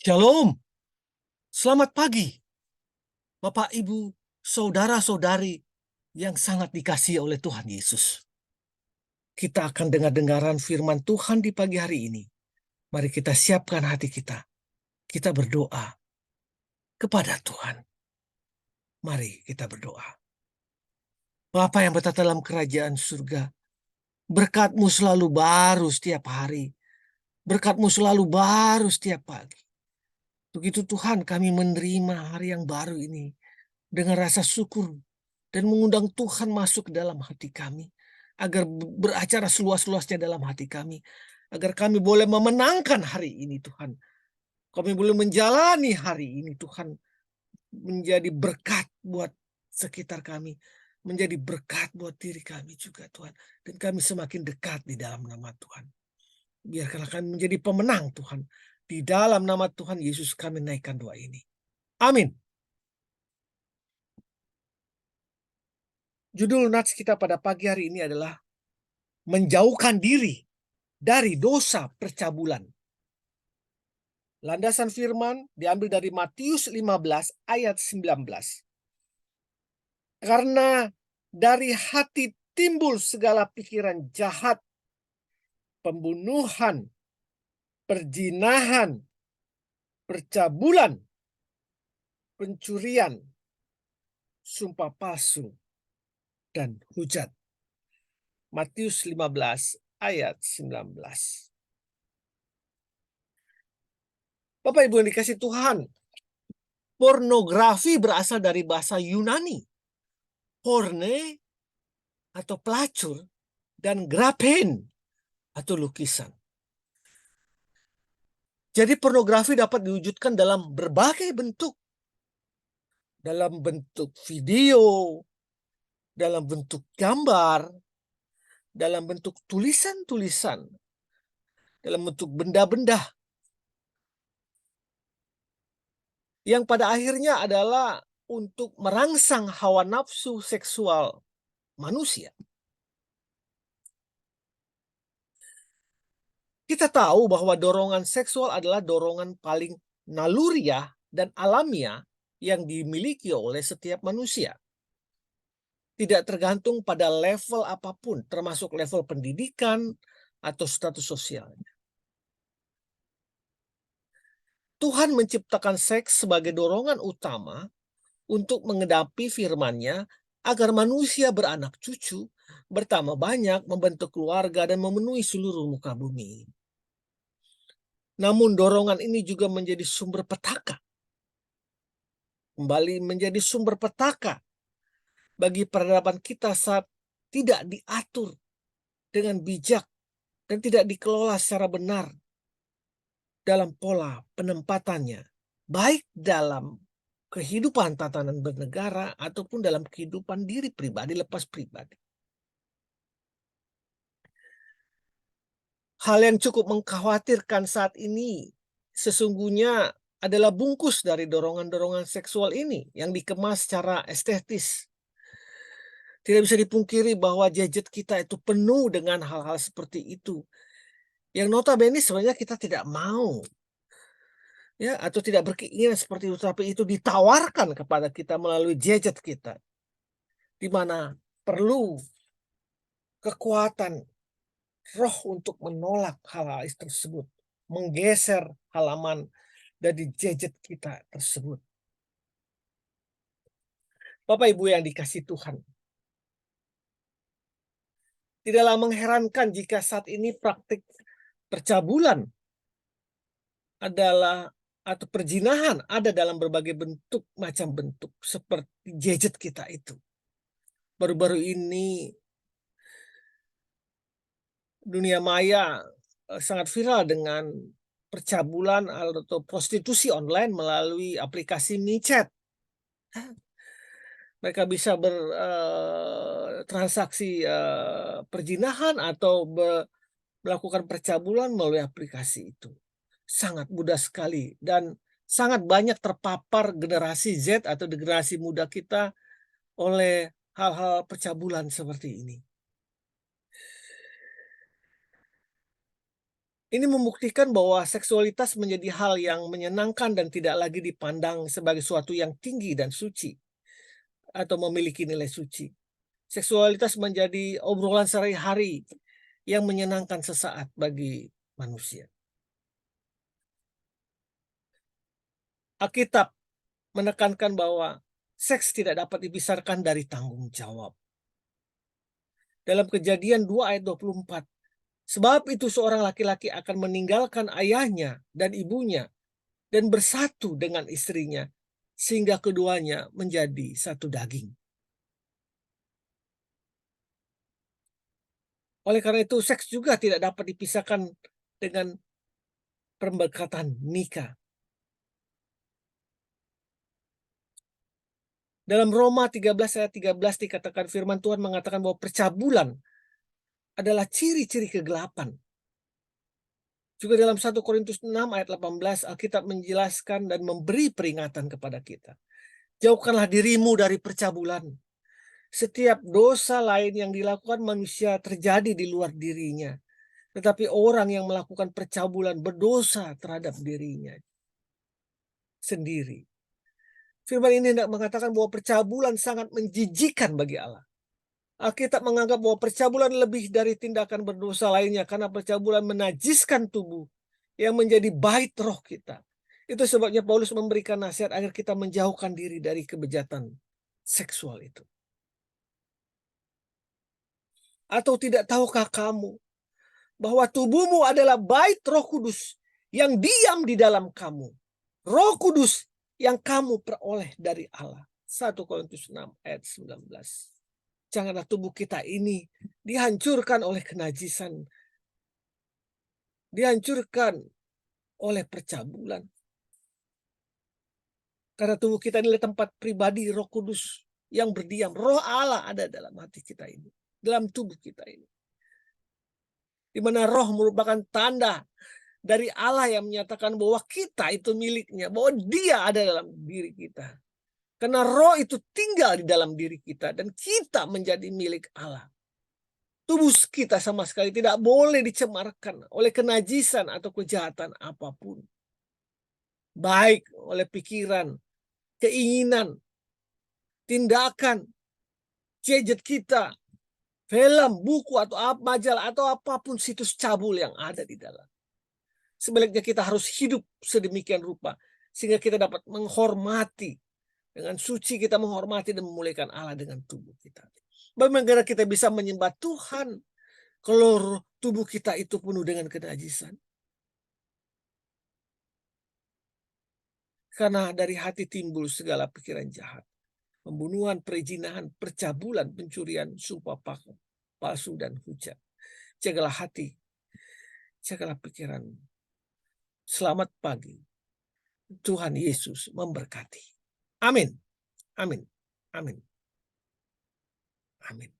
Shalom, selamat pagi, Bapak, Ibu, saudara-saudari yang sangat dikasihi oleh Tuhan Yesus. Kita akan dengar-dengaran firman Tuhan di pagi hari ini. Mari kita siapkan hati kita. Kita berdoa kepada Tuhan. Mari kita berdoa. Bapa yang bertata dalam kerajaan surga, berkat-Mu selalu baru setiap hari. Berkat-Mu selalu baru setiap pagi. Begitu Tuhan, kami menerima hari yang baru ini dengan rasa syukur dan mengundang Tuhan masuk ke dalam hati kami agar beracara seluas-luasnya dalam hati kami, agar kami boleh memenangkan hari ini Tuhan. Kami boleh menjalani hari ini Tuhan, menjadi berkat buat sekitar kami, menjadi berkat buat diri kami juga Tuhan. Dan kami semakin dekat di dalam nama Tuhan. Biarkanlah kami menjadi pemenang Tuhan. Di dalam nama Tuhan Yesus kami naikkan doa ini. Amin. Judul nats kita pada pagi hari ini adalah menjauhkan diri dari dosa percabulan. Landasan firman diambil dari Matius 15 ayat 19. Karena dari hati timbul segala pikiran jahat, pembunuhan, perzinahan, percabulan, pencurian, sumpah palsu, dan hujat. Matius 15 ayat 19. Bapak Ibu yang dikasih Tuhan, pornografi berasal dari bahasa Yunani. Porne atau pelacur dan grapen atau lukisan. Jadi pornografi dapat diwujudkan dalam berbagai bentuk. Dalam bentuk video, dalam bentuk gambar, dalam bentuk tulisan-tulisan, dalam bentuk benda-benda. Yang pada akhirnya adalah untuk merangsang hawa nafsu seksual manusia. Kita tahu bahwa dorongan seksual adalah dorongan paling naluriah dan alamiah yang dimiliki oleh setiap manusia. Tidak tergantung pada level apapun, termasuk level pendidikan atau status sosialnya. Tuhan menciptakan seks sebagai dorongan utama untuk mengedapi firman-Nya agar manusia beranak cucu, bertambah banyak, membentuk keluarga, dan memenuhi seluruh muka bumi. Namun dorongan ini juga menjadi sumber petaka. Kembali menjadi sumber petaka bagi peradaban kita saat tidak diatur dengan bijak dan tidak dikelola secara benar dalam pola penempatannya, baik dalam kehidupan tatanan bernegara ataupun dalam kehidupan diri pribadi lepas pribadi. Hal yang cukup mengkhawatirkan saat ini sesungguhnya adalah bungkus dari dorongan-dorongan seksual ini yang dikemas secara estetis. Tidak bisa dipungkiri bahwa gadget kita itu penuh dengan hal-hal seperti itu. Yang notabene sebenarnya kita tidak mau, ya, atau tidak berkeinginan seperti itu, tapi itu ditawarkan kepada kita melalui gadget kita, di mana perlu kekuatan roh untuk menolak hal-hal tersebut, menggeser halaman dari gadget kita tersebut. Bapak Ibu yang dikasih Tuhan, tidaklah mengherankan jika saat ini praktik percabulan adalah atau perzinahan ada dalam berbagai bentuk, macam bentuk seperti gadget kita itu. Baru-baru ini dunia maya sangat viral dengan percabulan atau prostitusi online melalui aplikasi micet. Mereka bisa bertransaksi perzinahan atau melakukan percabulan melalui aplikasi itu. Sangat mudah sekali dan sangat banyak terpapar generasi Z atau generasi muda kita oleh hal-hal percabulan seperti ini. Ini membuktikan bahwa seksualitas menjadi hal yang menyenangkan dan tidak lagi dipandang sebagai suatu yang tinggi dan suci atau memiliki nilai suci. Seksualitas menjadi obrolan sehari-hari yang menyenangkan sesaat bagi manusia. Alkitab menekankan bahwa seks tidak dapat dipisahkan dari tanggung jawab. Dalam Kejadian 2 ayat 24, sebab itu seorang laki-laki akan meninggalkan ayahnya dan ibunya dan bersatu dengan istrinya, sehingga keduanya menjadi satu daging. Oleh karena itu, seks juga tidak dapat dipisahkan dengan perberkatan nikah. Dalam Roma 13 ayat 13 dikatakan firman Tuhan mengatakan bahwa percabulan adalah ciri-ciri kegelapan. Juga dalam 1 Korintus 6 ayat 18 Alkitab menjelaskan dan memberi peringatan kepada kita. Jauhkanlah dirimu dari percabulan. Setiap dosa lain yang dilakukan manusia terjadi di luar dirinya. Tetapi orang yang melakukan percabulan berdosa terhadap dirinya sendiri. Firman ini hendak mengatakan bahwa percabulan sangat menjijikan bagi Allah. Alkitab menganggap bahwa percabulan lebih dari tindakan berdosa lainnya karena percabulan menajiskan tubuh yang menjadi bait roh kita. Itu sebabnya Paulus memberikan nasihat agar kita menjauhkan diri dari kebejatan seksual itu. Atau tidak tahukah kamu bahwa tubuhmu adalah bait Roh Kudus yang diam di dalam kamu. Roh Kudus yang kamu peroleh dari Allah. 1 Korintus 6 ayat 19. Janganlah tubuh kita ini dihancurkan oleh kenajisan. Dihancurkan oleh percabulan. Karena tubuh kita ini adalah tempat pribadi Roh Kudus yang berdiam. Roh Allah ada dalam hati kita ini. Dalam tubuh kita ini. Di mana roh merupakan tanda dari Allah yang menyatakan bahwa kita itu miliknya. Bahwa dia ada dalam diri kita. Karena roh itu tinggal di dalam diri kita. Dan kita menjadi milik Allah. Tubuh kita sama sekali tidak boleh dicemarkan oleh kenajisan atau kejahatan apapun. Baik oleh pikiran, keinginan, tindakan, gadget kita, film, buku, atau majalah, atau apapun situs cabul yang ada di dalam. Sebaliknya kita harus hidup sedemikian rupa, sehingga kita dapat menghormati, dengan suci kita menghormati dan memuliakan Allah dengan tubuh kita. Bagaimana kita bisa menyembah Tuhan kalau tubuh kita itu penuh dengan kenajisan? Karena dari hati timbul segala pikiran jahat. Pembunuhan, perzinahan, percabulan, pencurian, sumpah palsu, dan hujat. Jagalah hati, jagalah pikiran. Selamat pagi. Tuhan Yesus memberkati. Amin. Amin. Amin. Amin.